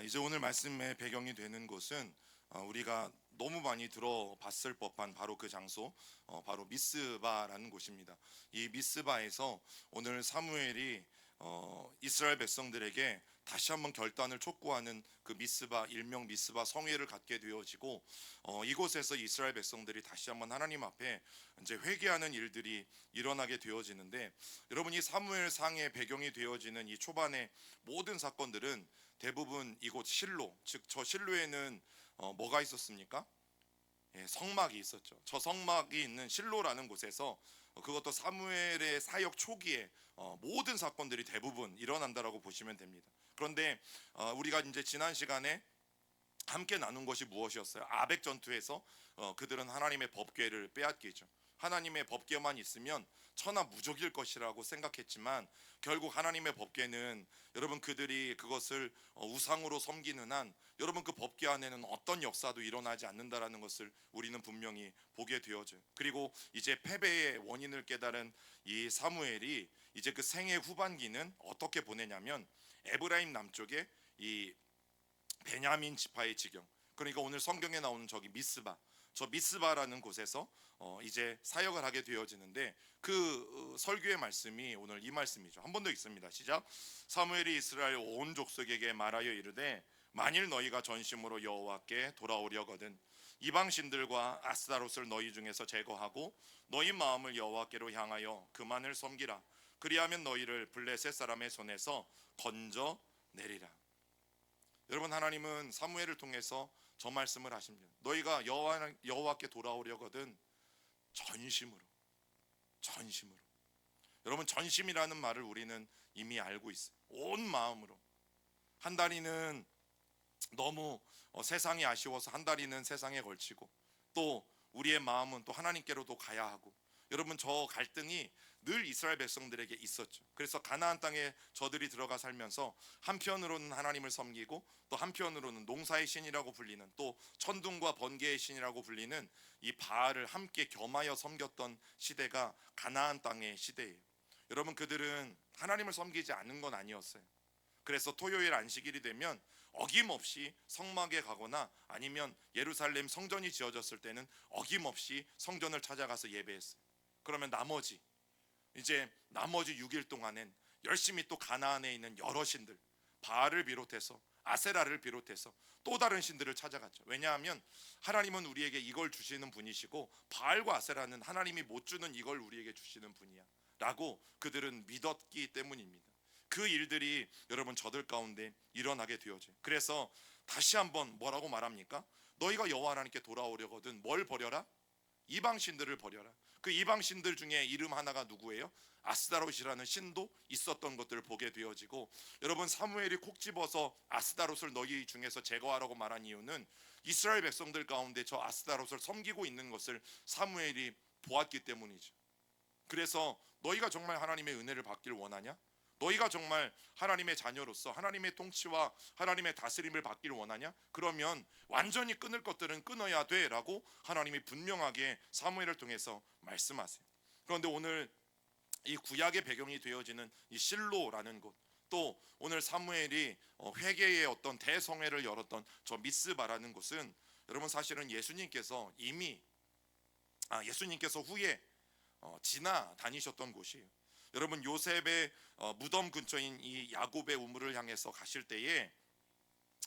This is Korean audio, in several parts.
이제 오늘 말씀의 배경이 되는 곳은 우리가 너무 많이 들어봤을 법한 바로 그 장소, 바로 미스바라는 곳입니다. 이 미스바에서 오늘 사무엘이 이스라엘 백성들에게 다시 한번 결단을 촉구하는 그 미스바, 일명 미스바 성회를 갖게 되어지고, 이곳에서 이스라엘 백성들이 다시 한번 하나님 앞에 이제 회개하는 일들이 일어나게 되어지는데, 여러분, 이 사무엘상의 배경이 되어지는 이 초반의 모든 사건들은 대부분 이곳 실로, 즉 저 실로에는 뭐가 있었습니까? 예, 성막이 있었죠. 저 성막이 있는 실로라는 곳에서 그것도 사무엘의 사역 초기에 모든 사건들이 대부분 일어난다라고 보시면 됩니다. 그런데 우리가 이제 지난 시간에 함께 나눈 것이 무엇이었어요? 아벡 전투에서 그들은 하나님의 법궤를 빼앗기죠. 하나님의 법궤만 있으면 천하무적일 것이라고 생각했지만 결국 하나님의 법궤는, 여러분, 그들이 그것을 우상으로 섬기는 한 여러분 그 법궤 안에는 어떤 역사도 일어나지 않는다라는 것을 우리는 분명히 보게 되어져요. 그리고 이제 패배의 원인을 깨달은 이 사무엘이 이제 그 생애 후반기는 어떻게 보내냐면 에브라임 남쪽에 이 베냐민 지파의 지경, 그러니까 오늘 성경에 나오는 저기 미스바, 저 미스바라는 곳에서 이제 사역을 하게 되어지는데, 그 설교의 말씀이 오늘 이 말씀이죠. 한 번 더 읽습니다. 시작. 사무엘이 이스라엘 온 족속에게 말하여 이르되 만일 너희가 전심으로 여호와께 돌아오려거든 이방 신들과 아스다롯을 너희 중에서 제거하고 너희 마음을 여호와께로 향하여 그만을 섬기라. 그리하면 너희를 블레셋 사람의 손에서 건져 내리라. 여러분, 하나님은 사무엘을 통해서 저 말씀을 하십니다. 너희가 여호와께 돌아오려거든 전심으로, 전심으로. 여러분, 전심이라는 말을 우리는 이미 알고 있어요. 온 마음으로. 한 다리는 너무 세상이 아쉬워서 한 다리는 세상에 걸치고, 또 우리의 마음은 또 하나님께로도 가야 하고. 여러분, 저 갈등이 늘 이스라엘 백성들에게 있었죠. 그래서 가나안 땅에 저들이 들어가 살면서 한편으로는 하나님을 섬기고 또 한편으로는 농사의 신이라고 불리는, 또 천둥과 번개의 신이라고 불리는 이 바알을 함께 겸하여 섬겼던 시대가 가나안 땅의 시대예요. 여러분, 그들은 하나님을 섬기지 않은 건 아니었어요. 그래서 토요일 안식일이 되면 어김없이 성막에 가거나 아니면 예루살렘 성전이 지어졌을 때는 어김없이 성전을 찾아가서 예배했어요. 그러면 나머지 6일 동안엔 열심히 또 가나안에 있는 여러 신들, 바알을 비롯해서 아세라를 비롯해서 또 다른 신들을 찾아갔죠. 왜냐하면 하나님은 우리에게 이걸 주시는 분이시고 바알과 아세라는 하나님이 못 주는 이걸 우리에게 주시는 분이야 라고 그들은 믿었기 때문입니다. 그 일들이 여러분 저들 가운데 일어나게 되어져요. 그래서 다시 한번 뭐라고 말합니까? 너희가 여호와 하나님께 돌아오려거든 뭘 버려라? 이방신들을 버려라. 그 이방신들 중에 이름 하나가 누구예요? 아스다롯이라는 신도 있었던 것들을 보게 되어지고, 여러분, 사무엘이 콕 집어서 아스다롯을 너희 중에서 제거하라고 말한 이유는 이스라엘 백성들 가운데 저 아스다롯을 섬기고 있는 것을 사무엘이 보았기 때문이죠. 그래서 너희가 정말 하나님의 은혜를 받길 원하냐? 너희가 정말 하나님의 자녀로서 하나님의 통치와 하나님의 다스림을 받기를 원하냐? 그러면 완전히 끊을 것들은 끊어야 돼 라고 하나님이 분명하게 사무엘을 통해서 말씀하세요. 그런데 오늘 이 구약의 배경이 되어지는 이 실로라는 곳, 또 오늘 사무엘이 회개의 어떤 대성회를 열었던 저 미스바라는 곳은 여러분 사실은 예수님께서 후에 지나다니셨던 곳이에요. 여러분, 요셉의 무덤 근처인 이 야곱의 우물을 향해서 가실 때에,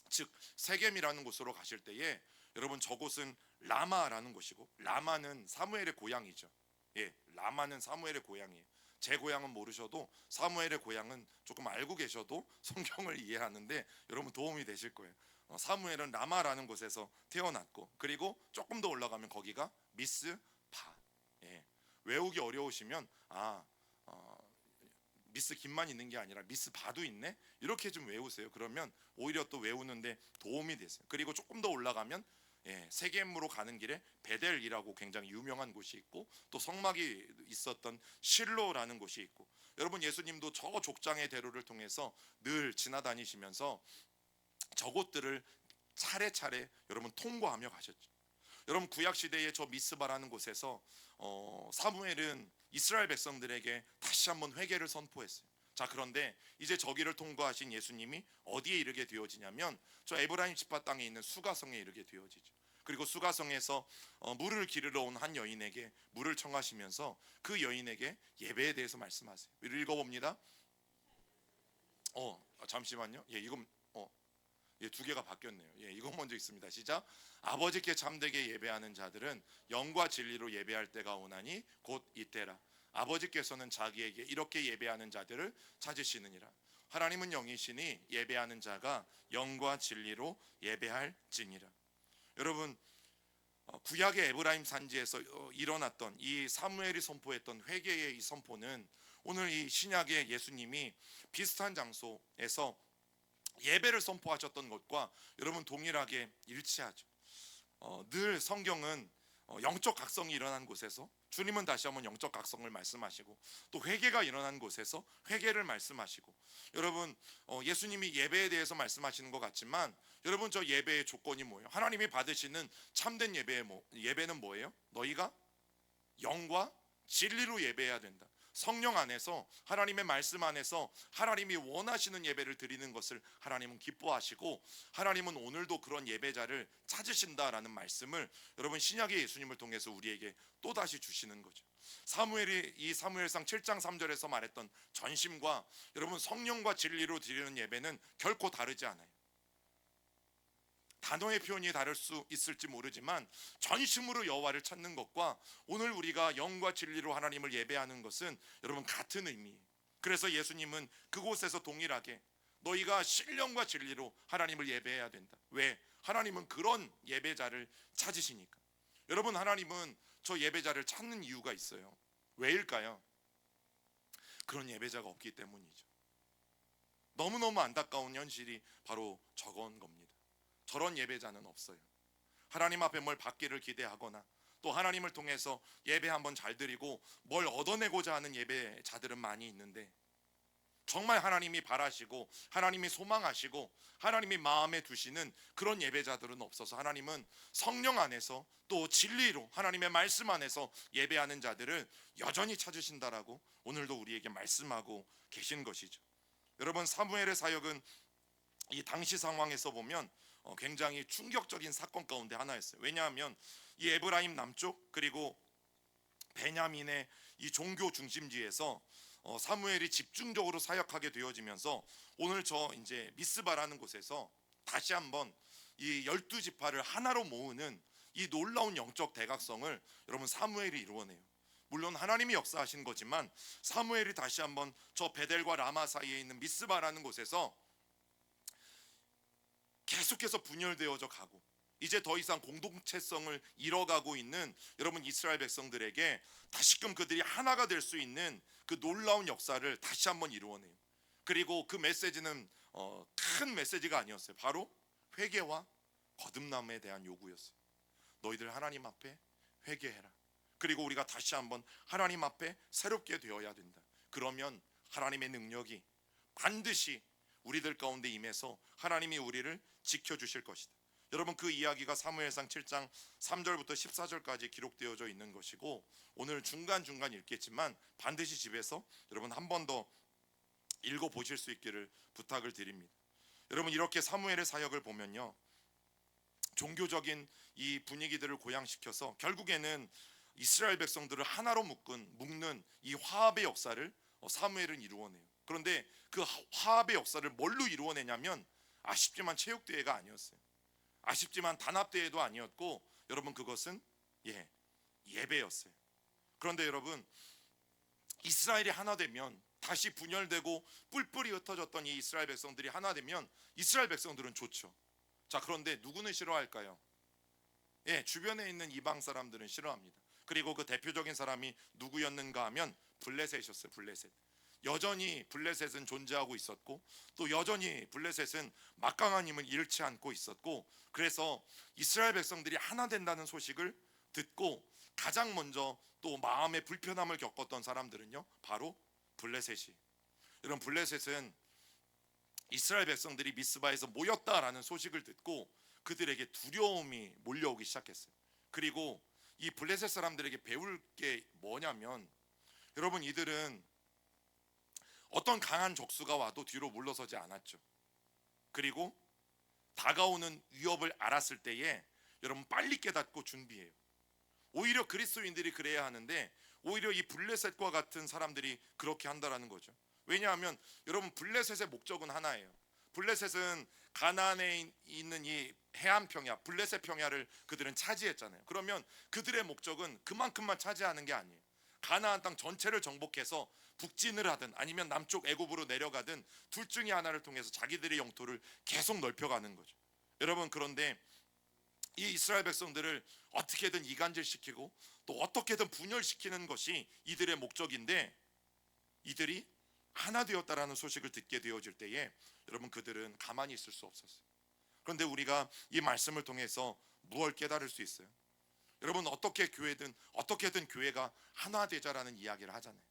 즉 세겜이라는 곳으로 가실 때에, 여러분 저곳은 라마라는 곳이고, 라마는 사무엘의 고향이죠. 예, 라마는 사무엘의 고향이에요. 제 고향은 모르셔도 사무엘의 고향은 조금 알고 계셔도 성경을 이해하는데 여러분 도움이 되실 거예요. 사무엘은 라마라는 곳에서 태어났고, 그리고 조금 더 올라가면 거기가 미스바. 예, 외우기 어려우시면 미스 김만 있는 게 아니라 미스 바도 있네, 이렇게 좀 외우세요. 그러면 오히려 또 외우는데 도움이 되세요. 그리고 조금 더 올라가면 세겜으로 가는 길에 베델이라고 굉장히 유명한 곳이 있고, 또 성막이 있었던 실로라는 곳이 있고, 여러분 예수님도 저 족장의 대로를 통해서 늘 지나다니시면서 저곳들을 차례차례 여러분 통과하며 가셨죠. 여러분, 구약 시대에 저 미스바라는 곳에서 사무엘은 이스라엘 백성들에게 다시 한번 회개를 선포했어요. 자, 그런데 이제 저기를 통과하신 예수님이 어디에 이르게 되어지냐면 저 에브라임 지파 땅에 있는 수가성에 이르게 되어지죠. 그리고 수가성에서 물을 기르러 온 한 여인에게 물을 청하시면서 그 여인에게 예배에 대해서 말씀하세요. 읽어봅니다. 잠시만요. 예, 이건 예, 두 개가 바뀌었네요. 예, 이거 먼저 있습니다. 시작. 아버지께 참되게 예배하는 자들은 영과 진리로 예배할 때가 오나니 곧 이때라. 아버지께서는 자기에게 이렇게 예배하는 자들을 찾으시느니라. 하나님은 영이시니 예배하는 자가 영과 진리로 예배할지니라. 여러분, 구약의 에브라임 산지에서 일어났던 이 사무엘이 선포했던 회개의 이 선포는 오늘 이 신약의 예수님이 비슷한 장소에서 예배를 선포하셨던 것과 여러분 동일하게 일치하죠. 늘 성경은 영적 각성이 일어난 곳에서 주님은 다시 한번 영적 각성을 말씀하시고 또 회개가 일어난 곳에서 회개를 말씀하시고, 여러분 예수님이 예배에 대해서 말씀하시는 것 같지만 여러분 저 예배의 조건이 뭐예요? 하나님이 받으시는 참된 예배는 뭐예요? 너희가 영과 진리로 예배해야 된다. 성령 안에서 하나님의 말씀 안에서 하나님이 원하시는 예배를 드리는 것을 하나님은 기뻐하시고 하나님은 오늘도 그런 예배자를 찾으신다라는 말씀을 여러분 신약의 예수님을 통해서 우리에게 또다시 주시는 거죠. 사무엘이 이 사무엘상 7장 3절에서 말했던 전심과 여러분 성령과 진리로 드리는 예배는 결코 다르지 않아요. 단어의 표현이 다를 수 있을지 모르지만 전심으로 여호와를 찾는 것과 오늘 우리가 영과 진리로 하나님을 예배하는 것은 여러분 같은 의미예요. 그래서 예수님은 그곳에서 동일하게 너희가 신령과 진리로 하나님을 예배해야 된다. 왜? 하나님은 그런 예배자를 찾으시니까. 여러분 하나님은 저 예배자를 찾는 이유가 있어요. 왜일까요? 그런 예배자가 없기 때문이죠. 너무너무 안타까운 현실이 바로 저건 겁니다. 저런 예배자는 없어요. 하나님 앞에 뭘 받기를 기대하거나 또 하나님을 통해서 예배 한번 잘 드리고 뭘 얻어내고자 하는 예배자들은 많이 있는데 정말 하나님이 바라시고 하나님이 소망하시고 하나님이 마음에 두시는 그런 예배자들은 없어서 하나님은 성령 안에서 또 진리로 하나님의 말씀 안에서 예배하는 자들을 여전히 찾으신다라고 오늘도 우리에게 말씀하고 계신 것이죠. 여러분 사무엘의 사역은 이 당시 상황에서 보면 굉장히 충격적인 사건 가운데 하나였어요. 왜냐하면 이 에브라임 남쪽 그리고 베냐민의 이 종교 중심지에서 사무엘이 집중적으로 사역하게 되어지면서 오늘 저 이제 미스바라는 곳에서 다시 한번 이 12지파를 하나로 모으는 이 놀라운 영적 대각성을 여러분 사무엘이 이루어내요. 물론 하나님이 역사하신 거지만 사무엘이 다시 한번 저 베델과 라마 사이에 있는 미스바라는 곳에서 계속해서 분열되어져 가고 이제 더 이상 공동체성을 잃어가고 있는 여러분 이스라엘 백성들에게 다시금 그들이 하나가 될 수 있는 그 놀라운 역사를 다시 한번 이루어내요. 그리고 그 메시지는 큰 메시지가 아니었어요. 바로 회개와 거듭남에 대한 요구였어요. 너희들 하나님 앞에 회개해라. 그리고 우리가 다시 한번 하나님 앞에 새롭게 되어야 된다. 그러면 하나님의 능력이 반드시 우리들 가운데 임해서 하나님이 우리를 지켜주실 것이다. 여러분 그 이야기가 사무엘상 7장 3절부터 14절까지 기록되어져 있는 것이고 오늘 중간중간 읽겠지만 반드시 집에서 여러분 한 번 더 읽어보실 수 있기를 부탁을 드립니다. 여러분 이렇게 사무엘의 사역을 보면요, 종교적인 이 분위기들을 고양시켜서 결국에는 이스라엘 백성들을 하나로 묶는 이 화합의 역사를 사무엘은 이루어내요. 그런데 그 화합의 역사를 뭘로 이루어내냐면 아쉽지만 체육대회가 아니었어요. 아쉽지만 단합대회도 아니었고 여러분 그것은 예배였어요. 그런데 여러분 이스라엘이 하나 되면 다시 분열되고 뿔뿔이 흩어졌던 이 이스라엘 백성들이 하나 되면 이스라엘 백성들은 좋죠. 자, 그런데 누구는 싫어할까요? 주변에 있는 이방 사람들은 싫어합니다. 그리고 그 대표적인 사람이 누구였는가 하면 블레셋이었어요. 블레셋. 여전히 블레셋은 존재하고 있었고 또 여전히 블레셋은 막강한 힘을 잃지 않고 있었고, 그래서 이스라엘 백성들이 하나 된다는 소식을 듣고 가장 먼저 또 마음의 불편함을 겪었던 사람들은요 바로 블레셋이. 여러분 블레셋은 이스라엘 백성들이 미스바에서 모였다라는 소식을 듣고 그들에게 두려움이 몰려오기 시작했어요. 그리고 이 블레셋 사람들에게 배울 게 뭐냐면 여러분 이들은 어떤 강한 적수가 와도 뒤로 물러서지 않았죠. 그리고 다가오는 위협을 알았을 때에 여러분 빨리 깨닫고 준비해요. 오히려 그리스도인들이 그래야 하는데 오히려 이 블레셋과 같은 사람들이 그렇게 한다라는 거죠. 왜냐하면 여러분 블레셋의 목적은 하나예요. 블레셋은 가나안에 있는 이 해안 평야, 블레셋 평야를 그들은 차지했잖아요. 그러면 그들의 목적은 그만큼만 차지하는 게 아니에요. 가나안 땅 전체를 정복해서 북진을 하든 아니면 남쪽 애굽으로 내려가든 둘 중에 하나를 통해서 자기들의 영토를 계속 넓혀가는 거죠. 여러분, 그런데 이 이스라엘 백성들을 어떻게든 이간질시키고 또 어떻게든 분열시키는 것이 이들의 목적인데, 이들이 하나 되었다라는 소식을 듣게 되어질 때에 여러분 그들은 가만히 있을 수 없었어요. 그런데 우리가 이 말씀을 통해서 무엇을 깨달을 수 있어요? 여러분, 어떻게든 교회가 하나 되자라는 이야기를 하잖아요.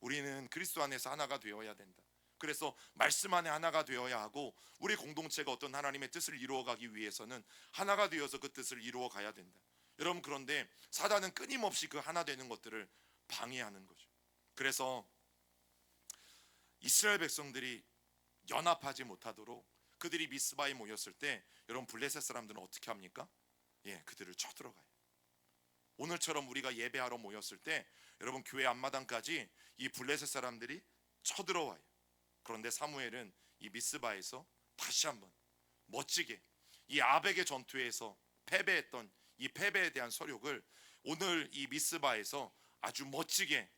우리는 그리스도 안에서 하나가 되어야 된다. 그래서 말씀 안에 하나가 되어야 하고 우리 공동체가 어떤 하나님의 뜻을 이루어가기 위해서는 하나가 되어서 그 뜻을 이루어가야 된다. 여러분, 그런데 사단은 끊임없이 그 하나 되는 것들을 방해하는 거죠. 그래서 이스라엘 백성들이 연합하지 못하도록 그들이 미스바에 모였을 때 여러분 블레셋 사람들은 어떻게 합니까? 그들을 쳐들어가요. 오늘처럼 우리가 예배하러 모였을 때 여러분 교회 앞마당까지 이 블레셋 사람들이 쳐들어와요. 그런데 사무엘은 이 미스바에서 다시 한번 멋지게 이 아벡의 전투에서 패배했던 이 패배에 대한 서력을 오늘 이 미스바에서 아주 멋지게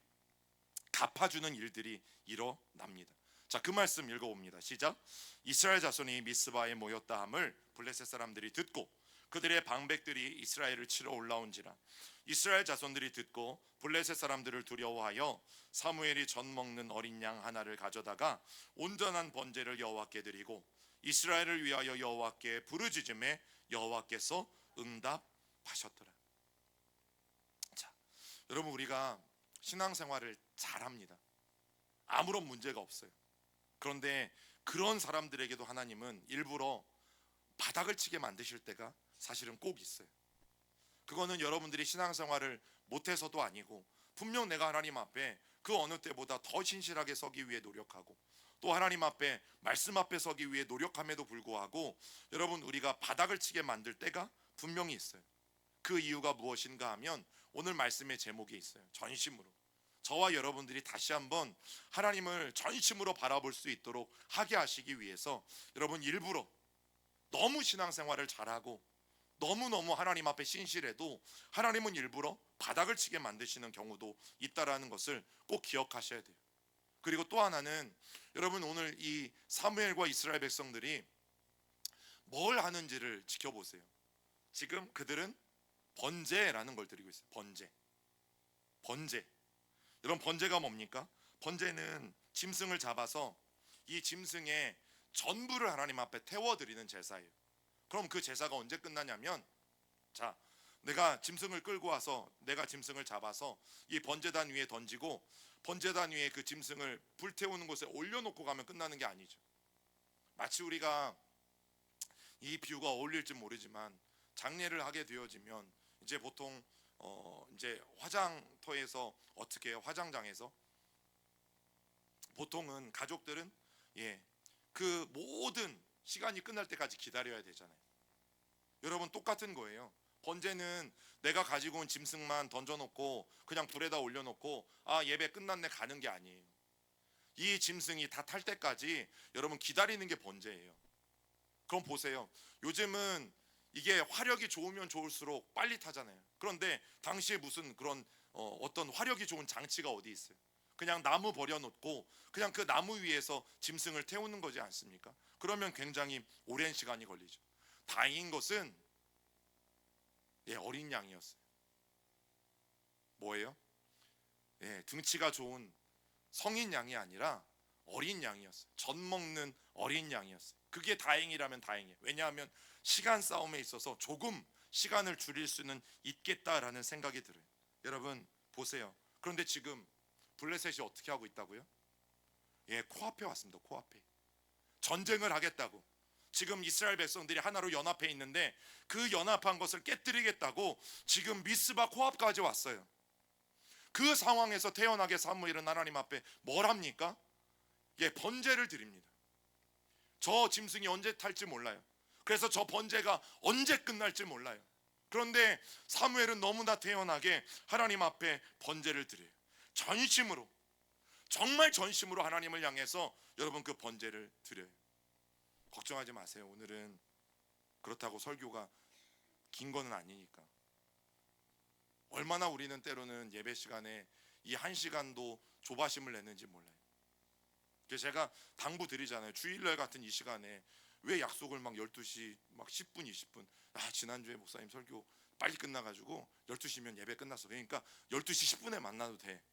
갚아주는 일들이 일어납니다. 자, 그 말씀 읽어봅니다. 시작. 이스라엘 자손이 미스바에 모였다 함을 블레셋 사람들이 듣고 그들의 방백들이 이스라엘을 치러 올라온지라. 이스라엘 자손들이 듣고 블레셋 사람들을 두려워하여 사무엘이 젖 먹는 어린 양 하나를 가져다가 온전한 번제를 여호와께 드리고 이스라엘을 위하여 여호와께 부르짖음에 여호와께서 응답하셨더라. 자, 여러분, 우리가 신앙생활을 잘합니다. 아무런 문제가 없어요. 그런데 그런 사람들에게도 하나님은 일부러 바닥을 치게 만드실 때가 사실은 꼭 있어요. 그거는 여러분들이 신앙생활을 못해서도 아니고 분명 내가 하나님 앞에 그 어느 때보다 더 신실하게 서기 위해 노력하고 또 하나님 앞에 말씀 앞에 서기 위해 노력함에도 불구하고 여러분 우리가 바닥을 치게 만들 때가 분명히 있어요. 그 이유가 무엇인가 하면 오늘 말씀의 제목에 있어요. 전심으로. 저와 여러분들이 다시 한번 하나님을 전심으로 바라볼 수 있도록 하게 하시기 위해서 여러분 일부러 너무 신앙생활을 잘하고 너무너무 하나님 앞에 신실해도 하나님은 일부러 바닥을 치게 만드시는 경우도 있다라는 것을 꼭 기억하셔야 돼요. 그리고 또 하나는 여러분 오늘 이 사무엘과 이스라엘 백성들이 뭘 하는지를 지켜보세요. 지금 그들은 번제라는 걸 드리고 있어요. 번제. 여러분, 번제가 뭡니까? 번제는 짐승을 잡아서 이 짐승의 전부를 하나님 앞에 태워드리는 제사예요. 그럼 그 제사가 언제 끝나냐면, 자, 내가 짐승을 끌고 와서 내가 짐승을 잡아서 이 번제단 위에 던지고 번제단 위에 그 짐승을 불태우는 곳에 올려놓고 가면 끝나는 게 아니죠. 마치 우리가 이 비유가 어울릴지 모르지만 장례를 하게 되어지면 이제 보통 이제 화장터에서 어떻게 해요? 화장장에서 보통은 가족들은 그 모든 시간이 끝날 때까지 기다려야 되잖아요. 여러분 똑같은 거예요. 번제는 내가 가지고 온 짐승만 던져놓고 그냥 불에다 올려놓고 예배 끝났네 가는 게 아니에요. 이 짐승이 다 탈 때까지 여러분 기다리는 게 번제예요. 그럼 보세요. 요즘은 이게 화력이 좋으면 좋을수록 빨리 타잖아요. 그런데 당시에 무슨 그런 어떤 화력이 좋은 장치가 어디 있어요? 그냥 나무 버려놓고 그냥 그 나무 위에서 짐승을 태우는 거지 않습니까? 그러면 굉장히 오랜 시간이 걸리죠. 다행인 것은 어린 양이었어요. 뭐예요? 등치가 좋은 성인 양이 아니라 어린 양이었어요. 젖 먹는 어린 양이었어요. 그게 다행이라면 다행이에요. 왜냐하면 시간 싸움에 있어서 조금 시간을 줄일 수는 있겠다라는 생각이 들어요. 여러분 보세요. 그런데 지금 블레셋이 어떻게 하고 있다고요? 코앞에 왔습니다. 코앞에. 전쟁을 하겠다고. 지금 이스라엘 백성들이 하나로 연합해 있는데 그 연합한 것을 깨뜨리겠다고 지금 미스바 코앞까지 왔어요. 그 상황에서 태어나게 사무엘은 하나님 앞에 뭘 합니까? 예, 번제를 드립니다. 저 짐승이 언제 탈지 몰라요. 그래서 저 번제가 언제 끝날지 몰라요. 그런데 사무엘은 너무나 태연하게 하나님 앞에 번제를 드려요. 전심으로, 정말 전심으로 하나님을 향해서 여러분 그 번제를 드려요. 걱정하지 마세요. 오늘은 그렇다고 설교가 긴 거는 아니니까. 얼마나 우리는 때로는 예배 시간에 이 1시간도 조바심을 냈는지 몰라요. 그래서 제가 당부 드리잖아요. 주일날 같은 이 시간에 왜 약속을 막 12시 막 10분 20분, 지난주에 목사님 설교 빨리 끝나가지고 12시면 예배 끝났어, 그러니까 12시 10분에 만나도 돼,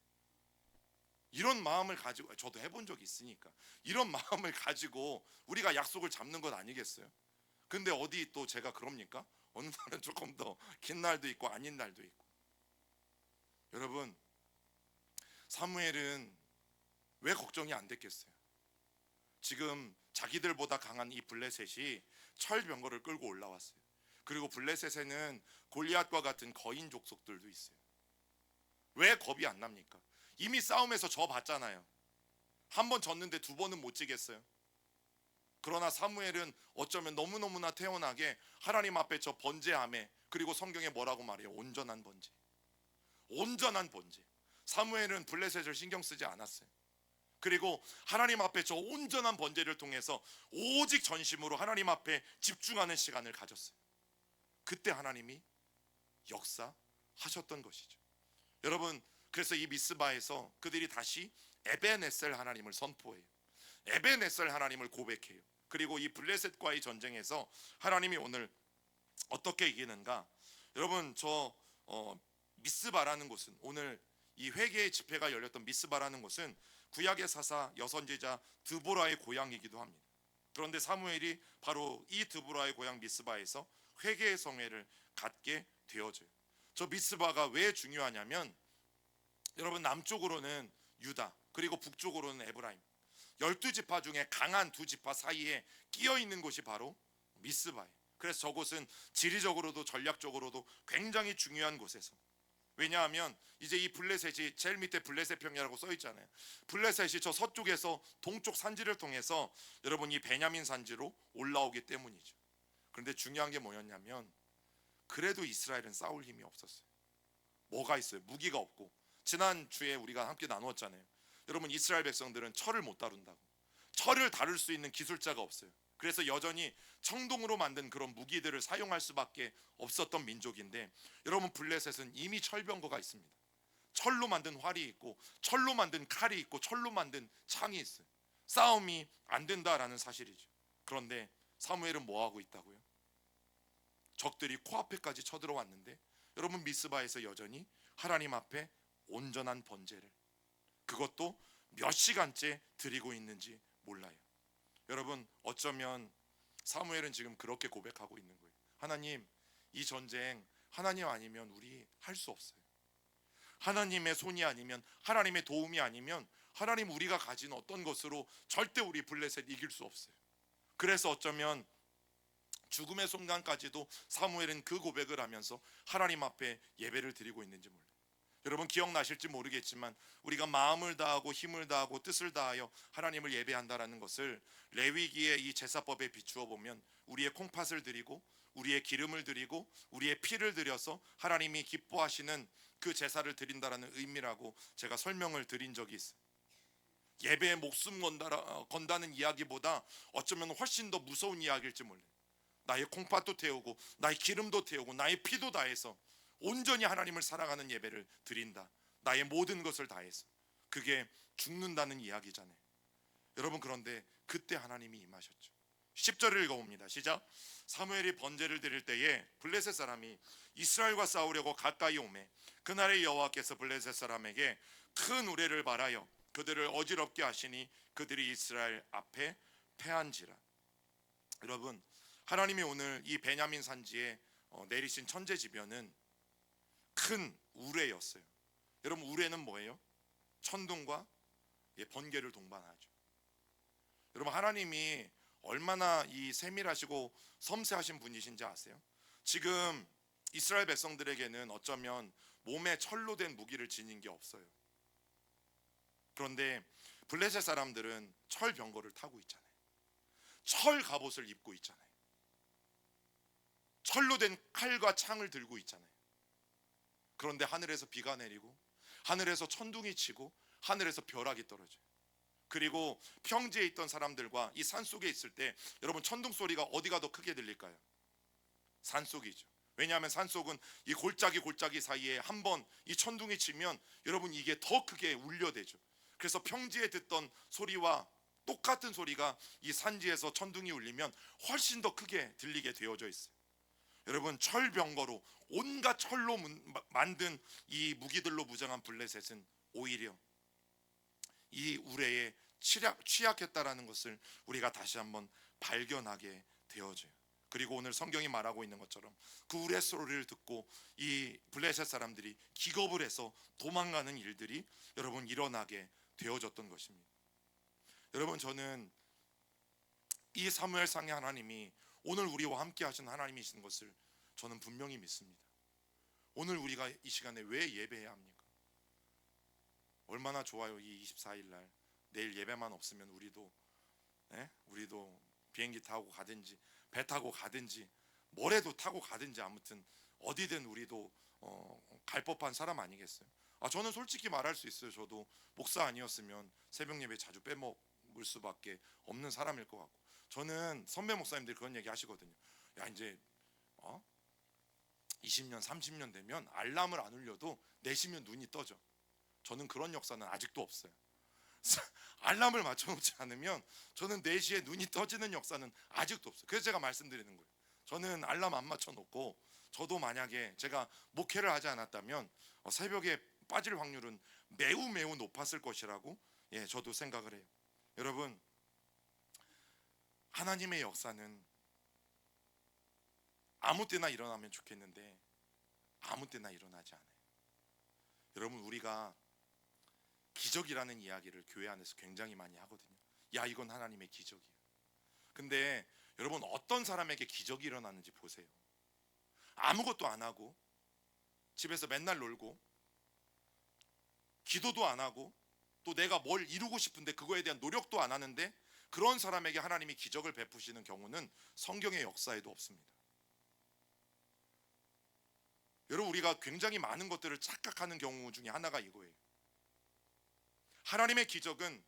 이런 마음을 가지고, 저도 해본 적이 있으니까 이런 마음을 가지고 우리가 약속을 잡는 것 아니겠어요? 근데 어디 또 제가 그럽니까? 어느 날은 조금 더 긴 날도 있고 아닌 날도 있고. 여러분, 사무엘은 왜 걱정이 안 됐겠어요? 지금 자기들보다 강한 이 블레셋이 철병거를 끌고 올라왔어요. 그리고 블레셋에는 골리앗과 같은 거인 족속들도 있어요. 왜 겁이 안 납니까? 이미 싸움에서 져 봤잖아요. 한 번 졌는데 두 번은 못 지겠어요? 그러나 사무엘은 어쩌면 너무너무나 태연하게 하나님 앞에 저 번제함에, 그리고 성경에 뭐라고 말해요? 온전한 번제. 온전한 번제. 사무엘은 블레셋을 신경 쓰지 않았어요. 그리고 하나님 앞에 저 온전한 번제를 통해서 오직 전심으로 하나님 앞에 집중하는 시간을 가졌어요. 그때 하나님이 역사하셨던 것이죠. 여러분, 그래서 이 미스바에서 그들이 다시 에벤에셀 하나님을 선포해요. 에벤에셀 하나님을 고백해요. 그리고 이 블레셋과의 전쟁에서 하나님이 오늘 어떻게 이기는가? 여러분, 저 미스바라는 곳은, 오늘 이 회개의 집회가 열렸던 미스바라는 곳은 구약의 사사 여선지자 드보라의 고향이기도 합니다. 그런데 사무엘이 바로 이 드보라의 고향 미스바에서 회개의 성회를 갖게 되어져요. 저 미스바가 왜 중요하냐면, 여러분, 남쪽으로는 유다, 그리고 북쪽으로는 에브라임, 12지파 중에 강한 두 지파 사이에 끼어 있는 곳이 바로 미스바예요. 그래서 저곳은 지리적으로도 전략적으로도 굉장히 중요한 곳에서, 왜냐하면 이제 이 블레셋이 제일 밑에 블레셋 평야라고 써 있잖아요. 블레셋이 저 서쪽에서 동쪽 산지를 통해서 여러분 이 베냐민 산지로 올라오기 때문이죠. 그런데 중요한 게 뭐였냐면, 그래도 이스라엘은 싸울 힘이 없었어요. 뭐가 있어요? 무기가 없고. 지난주에 우리가 함께 나누었잖아요. 여러분, 이스라엘 백성들은 철을 못 다룬다고. 철을 다룰 수 있는 기술자가 없어요. 그래서 여전히 청동으로 만든 그런 무기들을 사용할 수밖에 없었던 민족인데, 여러분, 블레셋은 이미 철병거가 있습니다. 철로 만든 활이 있고, 철로 만든 칼이 있고, 철로 만든 창이 있어요. 싸움이 안 된다라는 사실이죠. 그런데 사무엘은 뭐 하고 있다고요? 적들이 코앞에까지 쳐들어왔는데, 여러분, 미스바에서 여전히 하나님 앞에 온전한 번제를, 그것도 몇 시간째 드리고 있는지 몰라요. 여러분, 어쩌면 사무엘은 지금 그렇게 고백하고 있는 거예요. 하나님, 이 전쟁 하나님 아니면 우리 할 수 없어요. 하나님의 손이 아니면, 하나님의 도움이 아니면, 하나님, 우리가 가진 어떤 것으로 절대 우리 블레셋 이길 수 없어요. 그래서 어쩌면 죽음의 순간까지도 사무엘은 그 고백을 하면서 하나님 앞에 예배를 드리고 있는지 몰라요. 여러분, 기억나실지 모르겠지만 우리가 마음을 다하고 힘을 다하고 뜻을 다하여 하나님을 예배한다라는 것을 레위기의 이 제사법에 비추어 보면, 우리의 콩팥을 드리고 우리의 기름을 드리고 우리의 피를 드려서 하나님이 기뻐하시는 그 제사를 드린다라는 의미라고 제가 설명을 드린 적이 있어요. 예배에 목숨 건다는 이야기보다 어쩌면 훨씬 더 무서운 이야기일지 몰라요. 나의 콩팥도 태우고 나의 기름도 태우고 나의 피도 다해서 온전히 하나님을 사랑하는 예배를 드린다. 나의 모든 것을 다해서. 그게 죽는다는 이야기잖아요. 여러분, 그런데 그때 하나님이 임하셨죠. 10절을 읽어봅니다. 시작. 사무엘이 번제를 드릴 때에 블레셋 사람이 이스라엘과 싸우려고 가까이 오매 그날의 여호와께서 블레셋 사람에게 큰 우레를 발하여 그들을 어지럽게 하시니 그들이 이스라엘 앞에 패한지라. 여러분, 하나님이 오늘 이 베냐민 산지에 내리신 천재지변은 큰 우레였어요. 여러분, 우레는 뭐예요? 천둥과 번개를 동반하죠. 여러분, 하나님이 얼마나 이 세밀하시고 섬세하신 분이신지 아세요? 지금 이스라엘 백성들에게는 어쩌면 몸에 철로 된 무기를 지닌 게 없어요. 그런데 블레셋 사람들은 철병거를 타고 있잖아요. 철 갑옷을 입고 있잖아요. 철로 된 칼과 창을 들고 있잖아요. 그런데 하늘에서 비가 내리고 하늘에서 천둥이 치고 하늘에서 벼락이 떨어져요. 그리고 평지에 있던 사람들과 이 산속에 있을 때 여러분 천둥 소리가 어디가 더 크게 들릴까요? 산속이죠. 왜냐하면 산속은 이 골짜기 사이에 한번 이 천둥이 치면 여러분 이게 더 크게 울려대죠. 그래서 평지에 듣던 소리와 똑같은 소리가 이 산지에서 천둥이 울리면 훨씬 더 크게 들리게 되어져 있어요. 여러분 철병거로 온갖 철로 만든 이 무기들로 무장한 블레셋은 오히려 이 우레에 취약했다라는 것을 우리가 다시 한번 발견하게 되어져요. 그리고 오늘 성경이 말하고 있는 것처럼 그 우레 소리를 듣고 이 블레셋 사람들이 기겁을 해서 도망가는 일들이 여러분 일어나게 되어졌던 것입니다. 여러분 저는 이 사무엘상의 하나님이 오늘 우리와 함께 하신 하나님이신 것을 저는 분명히 믿습니다. 오늘 우리가 이 시간에 왜 예배해야 합니까? 얼마나 좋아요. 이 24일 날 내일 예배만 없으면 우리도 비행기 타고 가든지 배 타고 가든지 뭐래도 타고 가든지 아무튼 어디든 우리도 갈 법한 사람 아니겠어요? 저는 솔직히 말할 수 있어요. 저도 목사 아니었으면 새벽 예배 자주 빼먹을 수밖에 없는 사람일 것 같고, 저는 선배 목사님들이 그런 얘기 하시거든요. 야 이제 20년 30년 되면 알람을 안 울려도 4시면 눈이 떠져. 저는 그런 역사는 아직도 없어요. 알람을 맞춰놓지 않으면 저는 4시에 눈이 떠지는 역사는 아직도 없어요. 그래서 제가 말씀드리는 거예요. 저는 알람 안 맞춰놓고 저도 만약에 제가 목회를 하지 않았다면 새벽에 빠질 확률은 매우 높았을 것이라고 저도 생각을 해요. 여러분 하나님의 역사는 아무 때나 일어나면 좋겠는데 아무 때나 일어나지 않아요. 여러분 우리가 기적이라는 이야기를 교회 안에서 굉장히 많이 하거든요. 야 이건 하나님의 기적이에요. 근데 여러분 어떤 사람에게 기적이 일어나는지 보세요. 아무것도 안 하고 집에서 맨날 놀고 기도도 안 하고 또 내가 뭘 이루고 싶은데 그거에 대한 노력도 안 하는데 그런 사람에게 하나님이 기적을 베푸시는 경우는 성경의 역사에도 없습니다. 여러분 우리가 굉장히 많은 것들을 착각하는 경우 중에 하나가 이거예요. 하나님의 기적은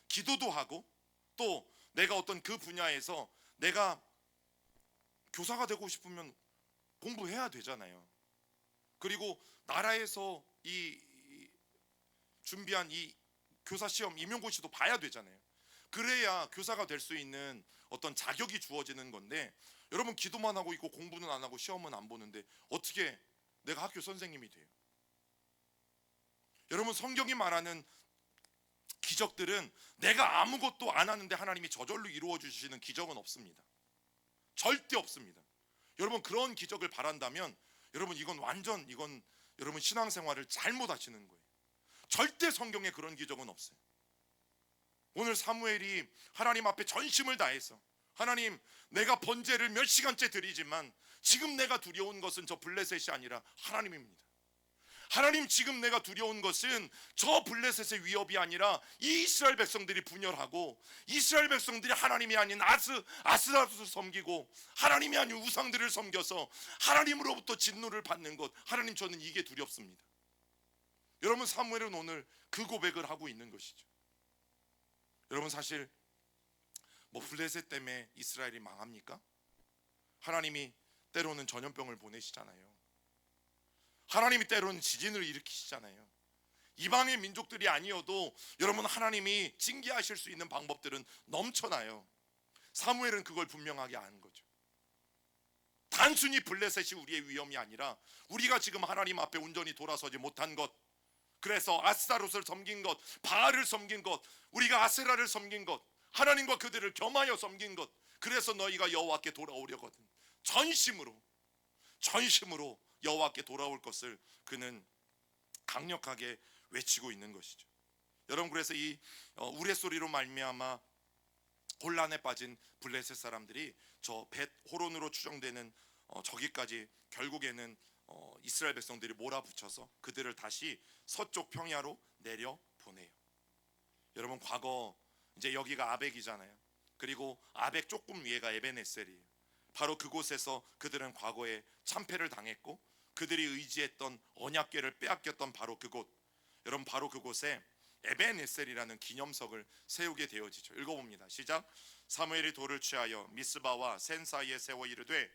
기도도 하고 또 내가 어떤 그 분야에서 내가 교사가 되고 싶으면 공부해야 되잖아요. 그리고 나라에서 이 준비한 이 교사 시험 임용고시도 봐야 되잖아요. 그래야 교사가 될 수 있는 어떤 자격이 주어지는 건데 여러분 기도만 하고 있고 공부는 안 하고 시험은 안 보는데 어떻게 내가 학교 선생님이 돼요? 여러분 성경이 말하는 기적들은 내가 아무것도 안 하는데 하나님이 저절로 이루어 주시는 기적은 없습니다. 절대 없습니다. 여러분 그런 기적을 바란다면 여러분 이건 여러분 신앙생활을 잘못 하시는 거예요. 절대 성경에 그런 기적은 없어요. 오늘 사무엘이 하나님 앞에 전심을 다해서 하나님 내가 번제를 몇 시간째 드리지만 지금 내가 두려운 것은 저 블레셋이 아니라 하나님입니다. 하나님 지금 내가 두려운 것은 저 블레셋의 위협이 아니라 이 이스라엘 백성들이 분열하고 이스라엘 백성들이 하나님이 아닌 아스라롯을 섬기고 하나님이 아닌 우상들을 섬겨서 하나님으로부터 진노를 받는 것, 하나님 저는 이게 두렵습니다. 여러분 사무엘은 오늘 그 고백을 하고 있는 것이죠. 여러분 사실 블레셋 때문에 이스라엘이 망합니까? 하나님이 때로는 전염병을 보내시잖아요. 하나님이 때로는 지진을 일으키시잖아요. 이방의 민족들이 아니어도 여러분 하나님이 징계하실 수 있는 방법들은 넘쳐나요. 사무엘은 그걸 분명하게 아는 거죠. 단순히 블레셋이 우리의 위험이 아니라 우리가 지금 하나님 앞에 온전히 돌아서지 못한 것, 그래서 아스타롯을 섬긴 것, 바알을 섬긴 것, 우리가 아세라를 섬긴 것, 하나님과 그들을 겸하여 섬긴 것, 그래서 너희가 여호와께 돌아오려거든 전심으로 여호와께 돌아올 것을 그는 강력하게 외치고 있는 것이죠. 여러분 그래서 이 우레소리로 말미암아 혼란에 빠진 블레셋 사람들이 저 벳 호론으로 추정되는 저기까지 결국에는 이스라엘 백성들이 몰아붙여서 그들을 다시 서쪽 평야로 내려 보내요. 여러분 과거 이제 여기가 아벡이잖아요. 그리고 아벡 조금 위에가 에벤에셀이에요. 바로 그곳에서 그들은 과거에 참패를 당했고 그들이 의지했던 언약궤를 빼앗겼던 바로 그곳, 여러분 바로 그곳에 에벤에셀이라는 기념석을 세우게 되어지죠. 읽어봅니다. 시작. 사무엘이 돌을 취하여 미스바와 센 사이에 세워 이르되,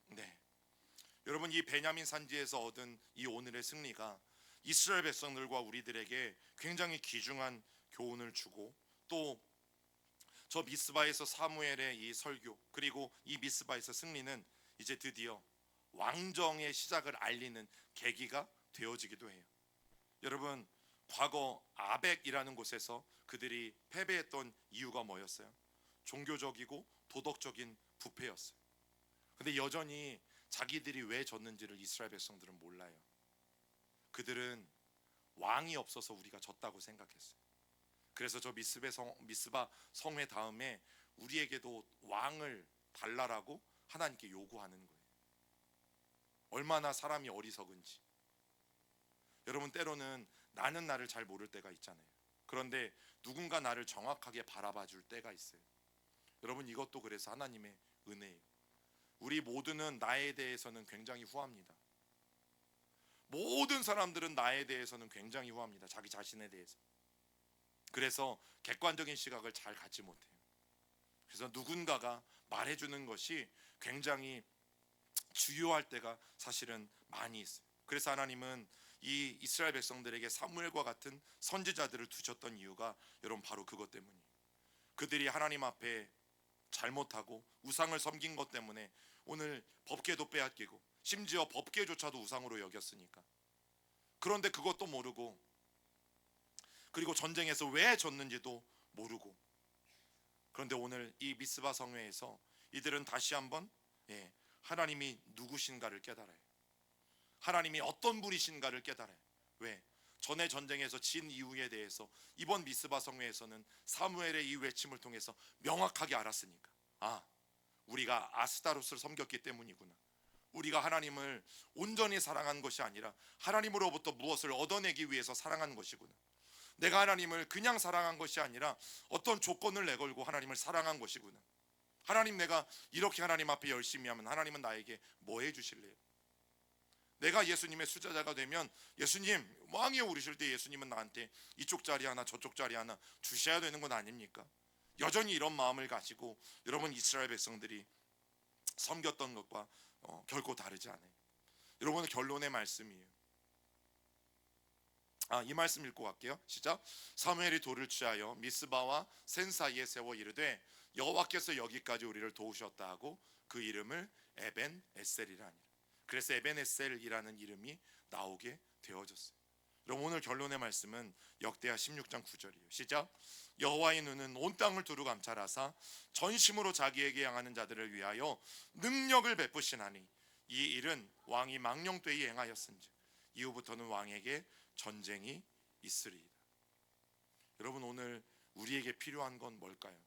네, 여러분 이 베냐민 산지에서 얻은 이 오늘의 승리가 이스라엘 백성들과 우리들에게 굉장히 귀중한 교훈을 주고, 또 저 미스바에서 사무엘의 이 설교, 그리고 이 미스바에서 승리는 이제 드디어 왕정의 시작을 알리는 계기가 되어지기도 해요. 여러분 과거 아벡이라는 곳에서 그들이 패배했던 이유가 뭐였어요? 종교적이고 도덕적인 부패였어요. 근데 여전히 자기들이 왜 졌는지를 이스라엘 백성들은 몰라요. 그들은 왕이 없어서 우리가 졌다고 생각했어요. 그래서 저 미스바 성회 다음에 우리에게도 왕을 달라라고 하나님께 요구하는 거예요. 얼마나 사람이 어리석은지. 여러분 때로는 나는 나를 잘 모를 때가 있잖아요. 그런데 누군가 나를 정확하게 바라봐 줄 때가 있어요. 여러분 이것도 그래서 하나님의 은혜예요. 우리 모두는 나에 대해서는 굉장히 후합니다. 모든 사람들은 나에 대해서는 굉장히 후합니다. 자기 자신에 대해서. 그래서 객관적인 시각을 잘 갖지 못해요. 그래서 누군가가 말해주는 것이 굉장히 주요할 때가 사실은 많이 있어요. 그래서 하나님은 이 이스라엘 백성들에게 사무엘과 같은 선지자들을 두셨던 이유가 여러분 바로 그것 때문이에요. 그들이 하나님 앞에 잘못하고 우상을 섬긴 것 때문에 오늘 법궤도 빼앗기고 심지어 법궤조차도 우상으로 여겼으니까. 그런데 그것도 모르고, 그리고 전쟁에서 왜 졌는지도 모르고, 그런데 오늘 이 미스바 성회에서 이들은 다시 한번 하나님이 누구신가를 깨달아요. 하나님이 어떤 분이신가를 깨달아요. 왜? 전에 전쟁에서 진 이유에 대해서 이번 미스바 성회에서는 사무엘의 이 외침을 통해서 명확하게 알았으니까, 아, 우리가 아스타롯을 섬겼기 때문이구나. 우리가 하나님을 온전히 사랑한 것이 아니라 하나님으로부터 무엇을 얻어내기 위해서 사랑한 것이구나. 내가 하나님을 그냥 사랑한 것이 아니라 어떤 조건을 내걸고 하나님을 사랑한 것이구나. 하나님, 내가 이렇게 하나님 앞에 열심히 하면 하나님은 나에게 뭐 해주실래요? 내가 예수님의 수제자가 되면 예수님 왕위에 오르실 때 예수님은 나한테 이쪽 자리 하나 저쪽 자리 하나 주셔야 되는 건 아닙니까? 여전히 이런 마음을 가지고 여러분 이스라엘 백성들이 섬겼던 것과 결코 다르지 않아요. 여러분은 결론의 말씀이에요. 이 말씀 읽고 갈게요. 시작. 사무엘이 돌을 취하여 미스바와 센 사이에 세워 이르되 여호와께서 여기까지 우리를 도우셨다 하고 그 이름을 에벤 에셀이라 하니라. 그래서 에벤 에셀이라는 이름이 나오게 되어졌어요. 그럼 오늘 결론의 말씀은 역대하 16장 9절이에요. 시작. 여호와의 눈은 온 땅을 두루 감찰하사 전심으로 자기에게 향하는 자들을 위하여 능력을 베푸시나니 이 일은 왕이 망령되이 행하였은즉 이후부터는 왕에게 전쟁이 있으리이다. 여러분 오늘 우리에게 필요한 건 뭘까요?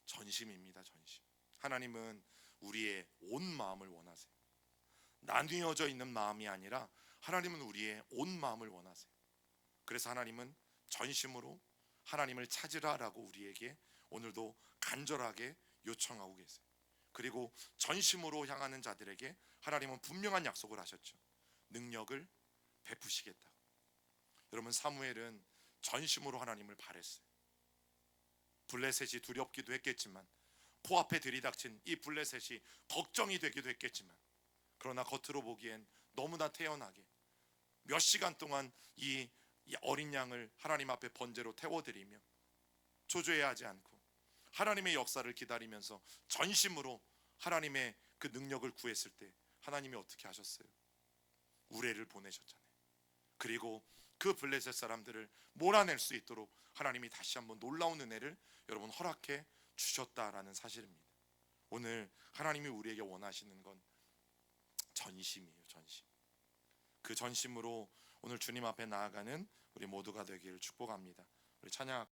전심입니다. 전심. 하나님은 우리의 온 마음을 원하세요. 나뉘어져 있는 마음이 아니라 하나님은 우리의 온 마음을 원하세요. 그래서 하나님은 전심으로 하나님을 찾으라라고 우리에게 오늘도 간절하게 요청하고 계세요. 그리고 전심으로 향하는 자들에게 하나님은 분명한 약속을 하셨죠. 능력을 베푸시겠다. 여러분 사무엘은 전심으로 하나님을 바랬어요. 블레셋이 두렵기도 했겠지만, 코앞에 들이닥친 이 블레셋이 걱정이 되기도 했겠지만, 그러나 겉으로 보기엔 너무나 태연하게 몇 시간 동안 이 어린 양을 하나님 앞에 번제로 태워드리며 초조해하지 않고 하나님의 역사를 기다리면서 전심으로 하나님의 그 능력을 구했을 때 하나님이 어떻게 하셨어요? 우레를 보내셨잖아요. 그리고 그 블레셋 사람들을 몰아낼 수 있도록 하나님이 다시 한번 놀라운 은혜를 여러분 허락해 주셨다라는 사실입니다. 오늘 하나님이 우리에게 원하시는 건 전심이에요. 전심. 그 전심으로 오늘 주님 앞에 나아가는 우리 모두가 되기를 축복합니다. 우리 찬양